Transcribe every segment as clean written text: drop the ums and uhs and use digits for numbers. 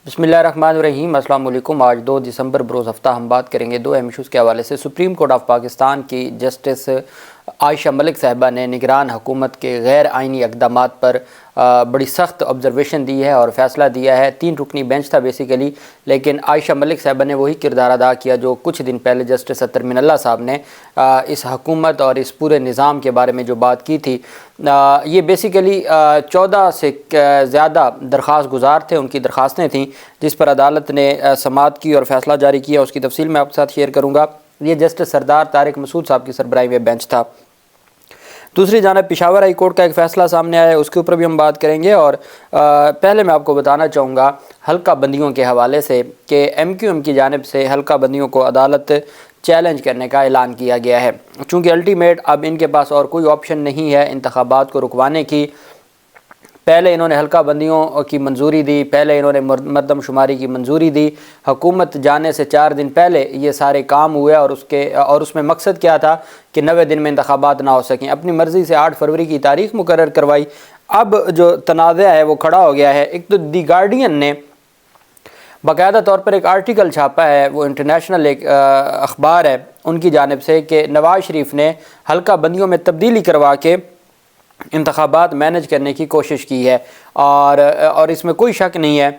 बिस्मिल्लाहिर्रहमानिर्रहीम। अस्सलाम वालेकुम। आज 2 दिसंबर बरोज़ हफ्ता हम बात करेंगे 2 अहम इशूज़ के हवाले से। सुप्रीम कोर्ट ऑफ पाकिस्तान की जस्टिस आयशा मलिक साहिबा ने निगरान हुकूमत के गैर आइनी इक़दामात पर बड़ी सख्त ऑब्जर्वेशन दी है और फ़ैसला दिया है। 3 रुकनी बेंच था बेसिकली, लेकिन आयशा मलिक साहिबा ने वही किरदार अदा किया जो कुछ दिन पहले जस्टिस अतर मिनल्ला साहब ने इस हुकूमत और इस पूरे निज़ाम के बारे में जो बात की थी। ये बेसिकली 14 से ज़्यादा दरख्वास्त गुजार थे, उनकी दरख्वास्तें थीं जिस पर अदालत ने समाअत की और फ़ैसला जारी किया। उसकी तफसील मैं आपके साथ शेयर करूँगा। ये जस्टिस सरदार तारिक मसूद साहब की सरबराही में बेंच था। दूसरी जानब पेशावर हाई कोर्ट का एक फ़ैसला सामने आया है, उसके ऊपर भी हम बात करेंगे। और पहले मैं आपको बताना चाहूँगा हल्का बंदियों के हवाले से कि MQM की जानिब से हल्का बंदियों को अदालत चैलेंज करने का ऐलान किया गया है। चूँकि अल्टीमेट अब इनके पास और कोई ऑप्शन नहीं है इंतखाबात को रुकवाने की। पहले इन्होंने हल्का बंदियों की मंजूरी दी, पहले इन्होंने मरदमशुमारी की मंजूरी दी। हुकूमत जाने से 4 दिन पहले ये सारे काम हुए और उसमें मकसद क्या था कि 90 दिन में इंतखाबात ना हो सकें। अपनी मर्ज़ी से 8 फरवरी की तारीख मुकर्रर करवाई। अब जो तनाज़ा है वो खड़ा हो गया है। एक तो दी गार्डियन ने बाकायदा तौर पर एक आर्टिकल छापा है, वो इंटरनेशनल एक अखबार है उनकी जानिब से, कि नवाज़ शरीफ ने हल्का बंदियों में तब्दीली करवा के इंतखाबात मैनेज करने की कोशिश की है। और इसमें कोई शक नहीं है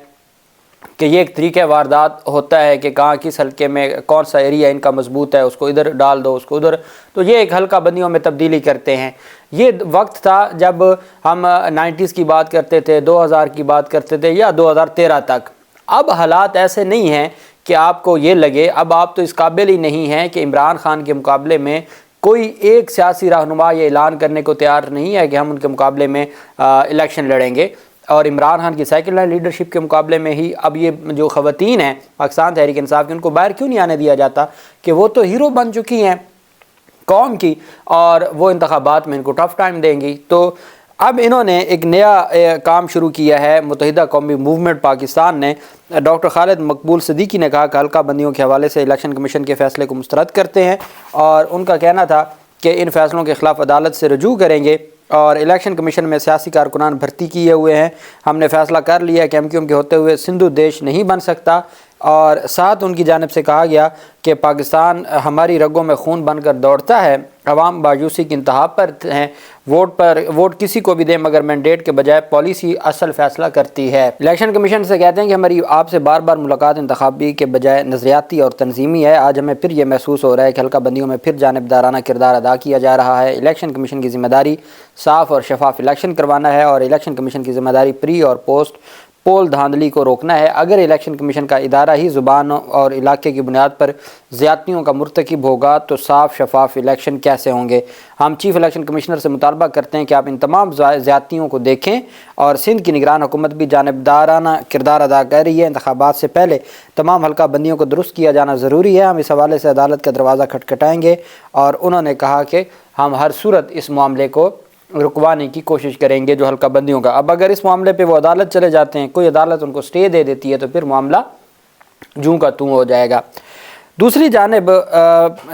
कि ये एक तरीक़ा वारदात होता है कि कहाँ किस हल्के में कौन सा एरिया इनका मजबूत है, उसको इधर डाल दो, उसको उधर। तो ये एक हल्का बंदियों में तब्दीली करते हैं। ये वक्त था जब हम 90s की बात करते थे, 2000 की बात करते थे, या 2013 तक। अब हालात ऐसे नहीं हैं कि आपको ये लगे, अब आप तो इस काबिल ही नहीं हैं कि इमरान खान के मुकाबले में कोई एक सियासी रहनुमा ये ऐलान करने को तैयार नहीं है कि हम उनके मुकाबले में इलेक्शन लड़ेंगे। और इमरान खान की सेकंड लाइन लीडरशिप के मुकाबले में ही अब ये जो ख़वातीन हैं पाकिस्तान तहरीक इंसाफ की, उनको बाहर क्यों नहीं आने दिया जाता कि वो तो हीरो बन चुकी हैं कौम की और वो इंतखाबात में इनको टफ़ टाइम देंगी। तो अब इन्होंने एक नया काम शुरू किया है। मुत्तहिदा कौमी मूवमेंट पाकिस्तान ने, डॉक्टर खालिद मकबूल सिद्दीकी ने कहा कि हल्का बंदियों के हवाले से इलेक्शन कमीशन के फ़ैसले को मुस्तरद करते हैं और उनका कहना था कि इन फ़ैसलों के ख़िलाफ़ अदालत से रजू करेंगे। और इलेक्शन कमीशन में सियासी कारकुनान भर्ती किए हुए हैं। हमने फ़ैसला कर लिया कि MQM के होते हुए सिंधु देश नहीं बन सकता। और साथ उनकी जानिब से कहा गया कि पाकिस्तान हमारी रगों में खून बनकर दौड़ता है, अवाम बायूसी की इंतहा पर हैं, वोट किसी को भी दें मगर मैंडेट के बजाय पॉलिसी असल फ़ैसला करती है। इलेक्शन कमीशन से कहते हैं कि हमारी आपसे बार बार मुलाकात इंतखाबी के बजाय नज़रियाती और तंजीमी है। आज हमें फिर यह महसूस हो रहा है कि हल्का बंदियों में फिर जानिबदाराना किरदार अदा किया जा रहा है। इलेक्शन कमीशन की ज़िम्मेदारी साफ़ और शफाफ इलेक्शन करवाना है और इलेक्शन कमीशन की ज़िम्मेदारी प्री और पोस्ट पोल धांधली को रोकना है। अगर इलेक्शन कमीशन का इदारा ही ज़ुबान और इलाके की बुनियाद पर ज़्यादतियों का मुर्तकिब होगा तो साफ़ शफाफ इलेक्शन कैसे होंगे। हम चीफ़ इलेक्शन कमिश्नर से मुतालबा करते हैं कि आप इन तमाम ज़्यादतियों को देखें। और सिंध की निगरान हुकूमत भी जानिबदाराना किरदार अदा कर रही है। इंतखाबात से पहले तमाम हल्का बंदियों को दुरुस्त किया जाना ज़रूरी है। हम इस हवाले से अदालत का दरवाज़ा खटखटाएँगे। और उन्होंने कहा कि हम हर सूरत इस मामले को रुकवाने की कोशिश करेंगे जो हल्का बंदियों का। अब अगर इस मामले पे वो अदालत चले जाते हैं, कोई अदालत उनको स्टे दे देती है, तो फिर मामला जूं का तूं हो जाएगा। दूसरी जानिब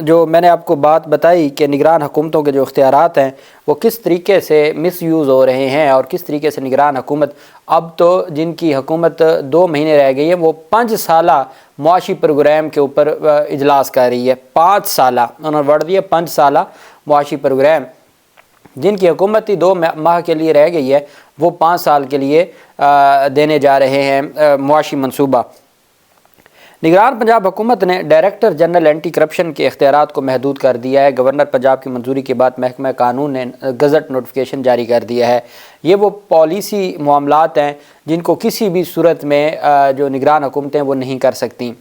जो मैंने आपको बात बताई कि निगरान हुकूमतों के जो इख्तियारात हैं वो किस तरीके से मिसयूज़ हो रहे हैं और किस तरीके से निगरान हुकूमत, अब तो जिनकी हुकूमत 2 महीने रह गई है, वो 5 साला मुआशी प्रोग्राम के ऊपर इजलास कर रही है। 5 साला उन्होंने बढ़ दिया, 5 साला मुआशी प्रोग्राम। जिनकी हुकूमत ही 2 माह के लिए रह गई है, वो 5 साल के लिए देने जा रहे हैं मुआशी मनसूबा। निगरान पंजाब हुकूमत ने डायरेक्टर जनरल एंटी करप्शन के इख्तियारात को महदूद कर दिया है। गवर्नर पंजाब की मंजूरी के बाद महकमा कानून ने गज़ट नोटिफिकेशन जारी कर दिया है। ये वो पॉलिसी मामलात हैं जिनको किसी भी सूरत में जो निगरान हुकूमतें वो नहीं कर सकती।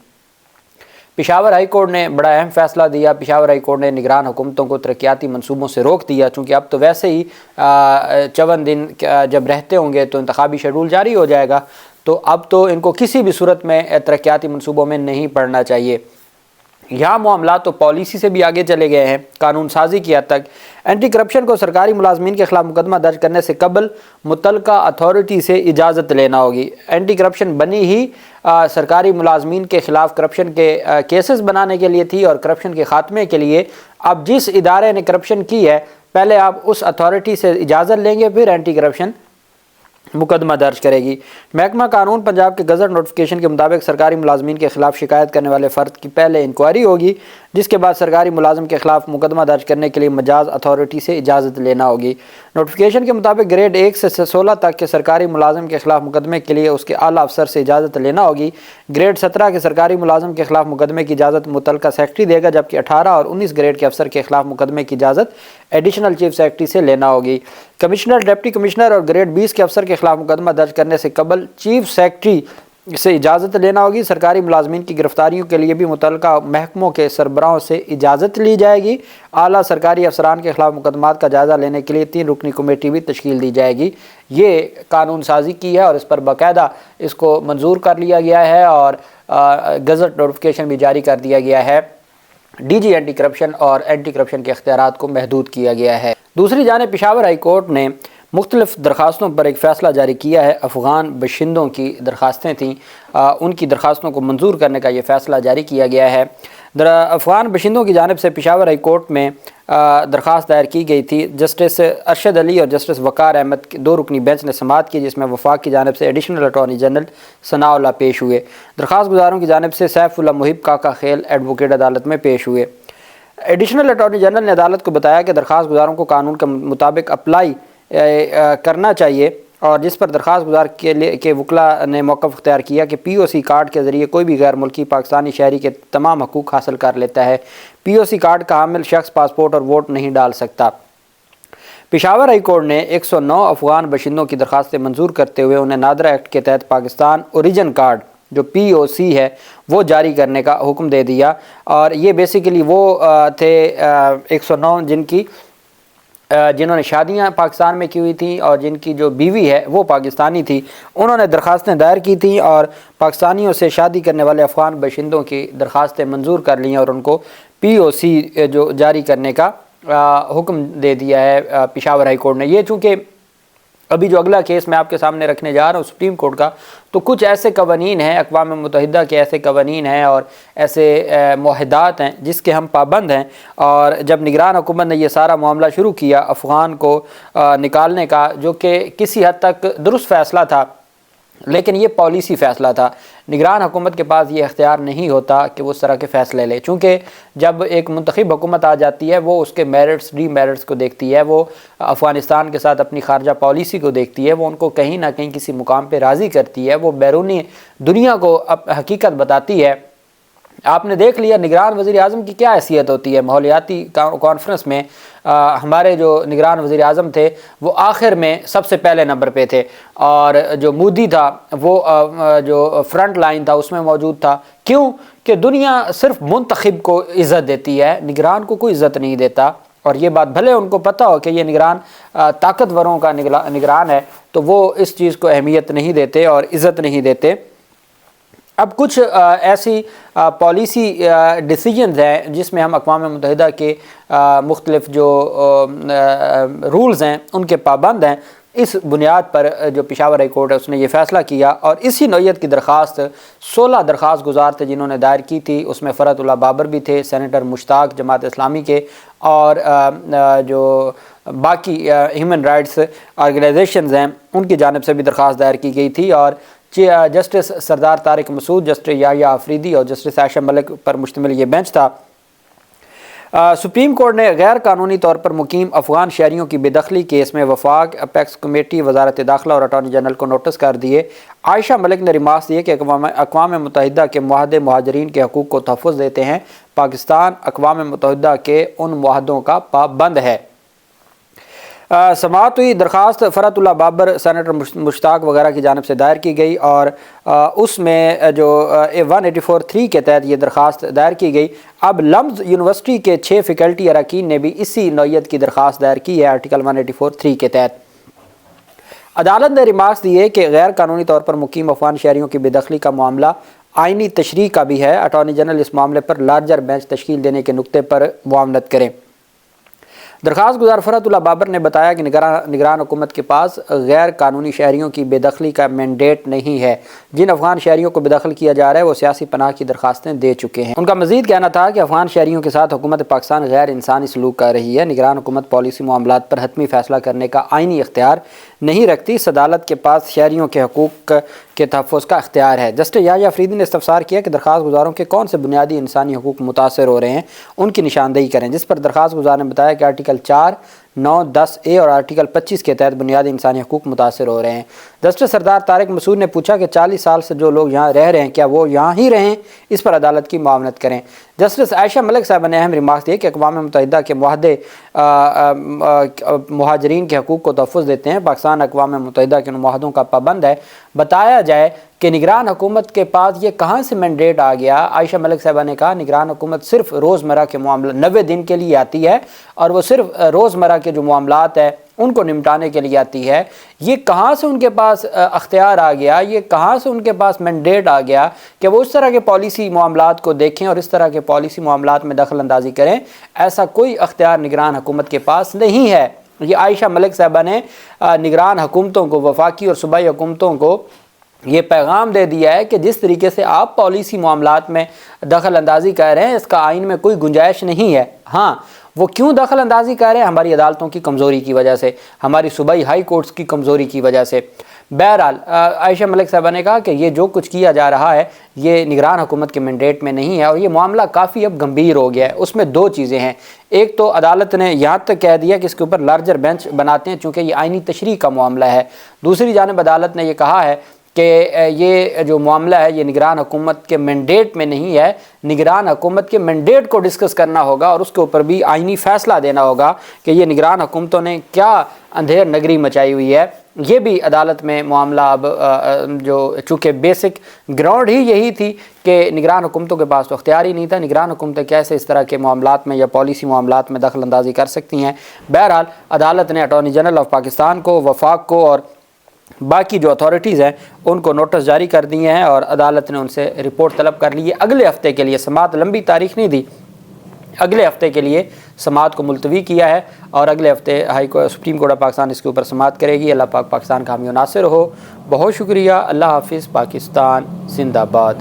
पेशावर हाई कोर्ट ने बड़ा अहम फ़ैसला दिया। पेशावर हाई कोर्ट ने निगरान हुकूमतों को तरक्याती मंसूबों से रोक दिया, चूँकि अब तो वैसे ही 54 दिन जब रहते होंगे तो इंतखाबी शेड्यूल जारी हो जाएगा। तो अब तो इनको किसी भी सूरत में तरक्याती मंसूबों में नहीं पड़ना चाहिए। यहाँ मामला तो पॉलिसी से भी आगे चले गए हैं, कानून साजी की हद तक। एंटी करप्शन को सरकारी मुलाजमीन के खिलाफ मुकदमा दर्ज करने से कबल मुतलका अथॉरिटी से इजाज़त लेना होगी। एंटी करप्शन बनी ही सरकारी मुलाजमीन के खिलाफ करप्शन के केसेस बनाने के लिए थी और करप्शन के ख़ात्मे के लिए। अब जिस इदारे ने करप्शन की है, पहले आप उस अथॉरिटी से इजाज़त लेंगे, फिर एंटी करप्शन मुकदमा दर्ज करेगी। महकमा कानून पंजाब के गज़ट नोटिफिकेशन के मुताबिक सरकारी मुलाजमीन के खिलाफ शिकायत करने वाले फ़र्द की पहले इंक्वायरी होगी, जिसके बाद सरकारी मुलाजिम के खिलाफ मुकदमा दर्ज करने के लिए मजाज अथॉरिटी से इजाज़त लेना होगी। नोटिफिकेशन के मुताबिक ग्रेड 1 से 16 तक के सरकारी मुलाजिम के खिलाफ मुकदमे के लिए उसके आला अफसर से इजाज़त लेना होगी। ग्रेड 17 के सरकारी मुलाजिम के खिलाफ मुकदमे की इजाज़त मुतलका सेक्रेटरी देगा, जबकि 18 और 19 ग्रेड के अफसर के खिलाफ मुकदमे की इजाज़त एडिशनल चीफ सेक्रेटरी से लेना होगी। कमिश्नर, डिप्टी कमिश्नर और ग्रेड 20 के अफसर के खिलाफ मुकदमा दर्ज करने से कबल चीफ सेक्रेटरी से इजाज़त लेना होगी। सरकारी मुलाजमीन की गिरफ्तारियों के लिए भी मुतल्लिका महकमों के सरबराहों से इजाज़त ली जाएगी। आला सरकारी अफसरान के खिलाफ मुकदमात का जायज़ा लेने के लिए 3 रुकनी कमेटी भी तश्कील दी जाएगी। ये कानून साजी की है और इस पर बाकायदा इसको मंजूर कर लिया गया है और गज़ट नोटिफिकेशन भी जारी कर दिया गया है। DG एंटी करप्शन और एंटी करप्शन के इख्तियारात को महदूद किया गया है। दूसरी जानिब पेशावर हाई कोर्ट ने मुख्तलिफ दरखास्तों पर एक फ़ैसला जारी किया है। अफ़गान बशिंदों की दरखास्तें थीं, उनकी दरखास्तों को मंजूर करने का ये फ़ैसला जारी किया गया है। अफ़गान बशिंदों की जानिब से पेशावर हाई कोर्ट में दरख्वास्त दायर की गई थी। जस्टिस अरशद अली और जस्टिस वक़ार अहमद के 2 रुकनी बेंच ने समाअत की, जिसमें वफाक की जानिब से एडिशनल अटॉर्नी जनरल सनाउल्लाह पेश हुए। दरख्वास्त गुजारों की जानिब से सैफुल्लाह मुहिब काका खेल एडवोकेट अदालत में पेश हुए। एडिशनल अटॉर्नी जनरल ने अदालत को बताया कि दरख्वास्त गुजारों को कानून के मुताबिक अप्लाई करना चाहिए और जिस पर दरख्वास्त गुजार के वकला ने मौक़िफ़ इख्तियार किया कि POC कार्ड के ज़रिए कोई भी गैर मुल्की पाकिस्तानी शहरी के तमाम हकूक़ हासिल कर लेता है। POC कार्ड का हामिल शख्स पासपोर्ट और वोट नहीं डाल सकता। पेशावर हाई कोर्ट ने 109 अफ़गान बशिंदों की दरख्वास्तें मंजूर करते हुए उन्हें नादरा एक्ट के तहत पाकिस्तान ओरिजिन कार्ड जो POC है वो जारी करने का हुक्म दे दिया। और ये बेसिकली वो थे 109 जिन्होंने शादियां पाकिस्तान में की हुई थी और जिनकी जो बीवी है वो पाकिस्तानी थी। उन्होंने दरख्वास्तें दायर की थी और पाकिस्तानियों से शादी करने वाले अफ़गान बशिंदों की दरख्वास्तें मंजूर कर ली और उनको POC जो जारी करने का हुक्म दे दिया है पेशावर हाई कोर्ट ने। ये चूँकि अभी जो अगला केस मैं आपके सामने रखने जा रहा हूँ सुप्रीम कोर्ट का, तो कुछ ऐसे कवानीन हैं, अक़वाम मुत्तहिदा के ऐसे कवानीन हैं और ऐसे मुआहदात हैं जिसके हम पाबंद हैं। और जब निगरान हुकूमत ने यह सारा मामला शुरू किया अफ़गान को निकालने का, जो कि किसी हद तक दुरुस्त फ़ैसला था, लेकिन ये पॉलिसी फ़ैसला था। निगरान हुकूमत के पास ये इख्तियार नहीं होता कि वो उस तरह के फ़ैसले ले, चूँकि जब एक मुंतखब हुकूमत आ जाती है वो उसके मेरिट्स डीमेरिट्स को देखती है, वो अफ़गानिस्तान के साथ अपनी खारजा पॉलिसी को देखती है, वो उनको कहीं ना कहीं किसी मुकाम पे राज़ी करती है, वो बैरूनी दुनिया को हकीकत बताती है। आपने देख लिया निगरान वज़ीर आज़म की क्या हैसियत होती है। माहौलियाती कॉन्फ्रेंस में हमारे जो निगरान वज़ीर आज़म थे वो आखिर में सबसे पहले नंबर पे थे और जो मोदी था वो जो फ्रंट लाइन था उसमें मौजूद था। क्यों कि दुनिया सिर्फ मुंतखब को इज़्ज़त देती है, निगरान को कोई इज़्ज़त नहीं देता। और ये बात भले उनको पता हो कि ये निगरान ताकतवरों का निगरान है, तो वो इस चीज़ को अहमियत नहीं देते और इज़्ज़त नहीं देते। अब कुछ ऐसी पॉलिसी डिसीजंस हैं जिसमें हम अक़वाम मुत्तहिदा के मुख्तलिफ जो रूल्स हैं उनके पाबंद हैं। इस बुनियाद पर जो पेशावर हाई कोर्ट है उसने ये फ़ैसला किया और इसी नौइयत की दरख्वास्त 16 दरख्वास्त गुजार थे जिन्होंने दायर की थी। उसमें फ़रतुल्लाह बाबर भी थे, सेनेटर मुश्ताक जमात इस्लामी के, और जो बाकी ह्यूमन राइट्स ऑर्गेनाइजेशंस हैं उनकी जानिब से भी दरख्वास्त दायर की गई थी। और जस्टिस सरदार तारिक मसूद, जस्टिस याह्या अफरीदी और जस्टिस आयशा मलिक पर मुश्तमिल ये बेंच था। सुप्रीम कोर्ट ने गैर कानूनी तौर पर मुकीम अफ़गान शहरियों की बेदखली केस में वफाक, अपेक्स कमेटी, वजारत दाखिला और अटॉर्नी जनरल को नोटिस कर दिए। आयशा मलिक ने रिमार्क्स दिए कि अक़वाम मुत्तहिदा के मुआहदे मुहाजिरीन के हकूक़ को तहफ़्फ़ुज़ देते हैं। पाकिस्तान अक़वाम मुत्तहिदा के उन मुआहदों का पाबंद है। समाअत हुई। दरख्वास्त फ़रतुल्लाह बाबर, सेनेटर मुश्ताक वगैरह की जानिब से दायर की गई और उसमें जो 184(3) के तहत ये दरख्वास्त दायर की गई। अब लम्ज़ यूनिवर्सिटी के 6 फ़ैकल्टी अरकान ने भी इसी नौइयत की दरख्वास्त दायर की है आर्टिकल 184(3) के तहत। अदालत ने रिमार्क्स दिए कि गैर कानूनी तौर पर मुकीम अफ़गान शहरियों की बेदखली का मामला आइनी तशरीह का भी है। अटॉर्नी जनरल इस मामले पर लार्जर बेंच तश्कील देने के नुक्ते पर मुआवनत करें। दरख्वास्त गुजार फ़रतुल्लाह बाबर ने बताया कि निगरान हुकूमत के पास गैर कानूनी शहरियों की बेदखली का मैंडेट नहीं है। जिन अफ़गान शहरियों को बेदखल किया जा रहा है वो सियासी पनाह की दरख्वास्तें दे चुके हैं। उनका मज़ीद कहना था कि अफ़गान शहरियों के साथ हुकूमत पाकिस्तान गैर इंसानी सलूक कर रही है। निगरान हुकूमत पॉलिसी मामलात पर हतमी फ़ैसला करने का आइनी इख्तियार نہیں رکھتی، اس عدالت کے پاس شہریوں کے حقوق کے تحفظ کا اختیار ہے۔ جسٹس یحییٰ آفریدی نے استفسار کیا کہ درخواست گزاروں کے کون سے بنیادی انسانی حقوق متاثر ہو رہے ہیں، ان کی نشاندہی کریں، جس پر درخواست گزار نے بتایا کہ آرٹیکل 4، 9، 10A اور آرٹیکل 25 کے تحت بنیادی انسانی حقوق متاثر ہو رہے ہیں۔ جسٹس سردار طارق مسعود نے پوچھا کہ 40 سال سے جو لوگ یہاں رہ رہے ہیں کیا وہ یہاں ہی رہیں، اس پر عدالت کی معاونت کریں۔ جسٹس عائشہ ملک صاحبہ نے اہم ریمارکس دیے کہ اقوام متحدہ کے معاہدے مہاجرین کے حقوق کو تحفظ دیتے ہیں، پاکستان اقوام متحدہ کے معاہدوں کا پابند ہے۔ بتایا جائے کہ نگران حکومت کے پاس یہ کہاں سے مینڈیٹ آ گیا؟ عائشہ ملک صاحبہ نے کہا نگران حکومت صرف روزمرہ کے معاملہ 90 دن کے لیے آتی ہے، اور وہ صرف روزمرہ کے جو معاملات ہیں ان کو نمٹانے کے لیے آتی ہے۔ یہ کہاں سے ان کے پاس اختیار آ گیا، یہ کہاں سے ان کے پاس مینڈیٹ آ گیا کہ وہ اس طرح کے پالیسی معاملات کو دیکھیں اور اس طرح کے پالیسی معاملات میں دخل اندازی کریں؟ ایسا کوئی اختیار نگران حکومت کے پاس نہیں ہے۔ یہ عائشہ ملک صاحبہ نے نگران حکومتوں کو، وفاقی اور صوبائی حکومتوں کو یہ پیغام دے دیا ہے کہ جس طریقے سے آپ پالیسی معاملات میں دخل اندازی کر رہے ہیں اس کا آئین میں کوئی گنجائش نہیں ہے۔ ہاں، وہ کیوں دخل اندازی کر رہے ہیں؟ ہماری عدالتوں کی کمزوری کی وجہ سے، ہماری صوبائی ہائی کورٹس کی کمزوری کی وجہ سے۔ بہرحال عائشہ ملک صاحبہ نے کہا کہ یہ جو کچھ کیا جا رہا ہے یہ نگران حکومت کے مینڈیٹ میں نہیں ہے، اور یہ معاملہ کافی اب گمبھیر ہو گیا ہے۔ اس میں دو چیزیں ہیں، ایک تو عدالت نے یہاں تک کہہ دیا کہ اس کے اوپر لارجر بینچ بناتے ہیں چونکہ یہ آئینی تشریح کا معاملہ ہے، دوسری جانب عدالت نے یہ کہا ہے کہ یہ جو معاملہ ہے یہ نگران حکومت کے مینڈیٹ میں نہیں ہے، نگران حکومت کے مینڈیٹ کو ڈسکس کرنا ہوگا اور اس کے اوپر بھی آئینی فیصلہ دینا ہوگا کہ یہ نگران حکومتوں نے کیا اندھیر نگری مچائی ہوئی ہے۔ یہ بھی عدالت میں معاملہ اب جو چونکہ بیسک گراؤنڈ ہی یہی تھی کہ نگران حکومتوں کے پاس تو اختیار ہی نہیں تھا، نگران حکومتیں کیسے اس طرح کے معاملات میں یا پالیسی معاملات میں دخل اندازی کر سکتی ہیں۔ بہرحال عدالت نے اٹارنی جنرل آف پاکستان کو، وفاق کو اور باقی جو اتھارٹیز ہیں ان کو نوٹس جاری کر دیے ہیں اور عدالت نے ان سے رپورٹ طلب کر لی ہے۔ اگلے ہفتے کے لیے سماعت، لمبی تاریخ نہیں دی، اگلے ہفتے کے لیے سماعت کو ملتوی کیا ہے اور اگلے ہفتے سپریم کورٹ آف پاکستان اس کے اوپر سماعت کرے گی۔ اللہ پاک پاکستان کا حامی و ناصر ہو۔ بہت شکریہ۔ اللہ حافظ۔ پاکستان زندہ باد۔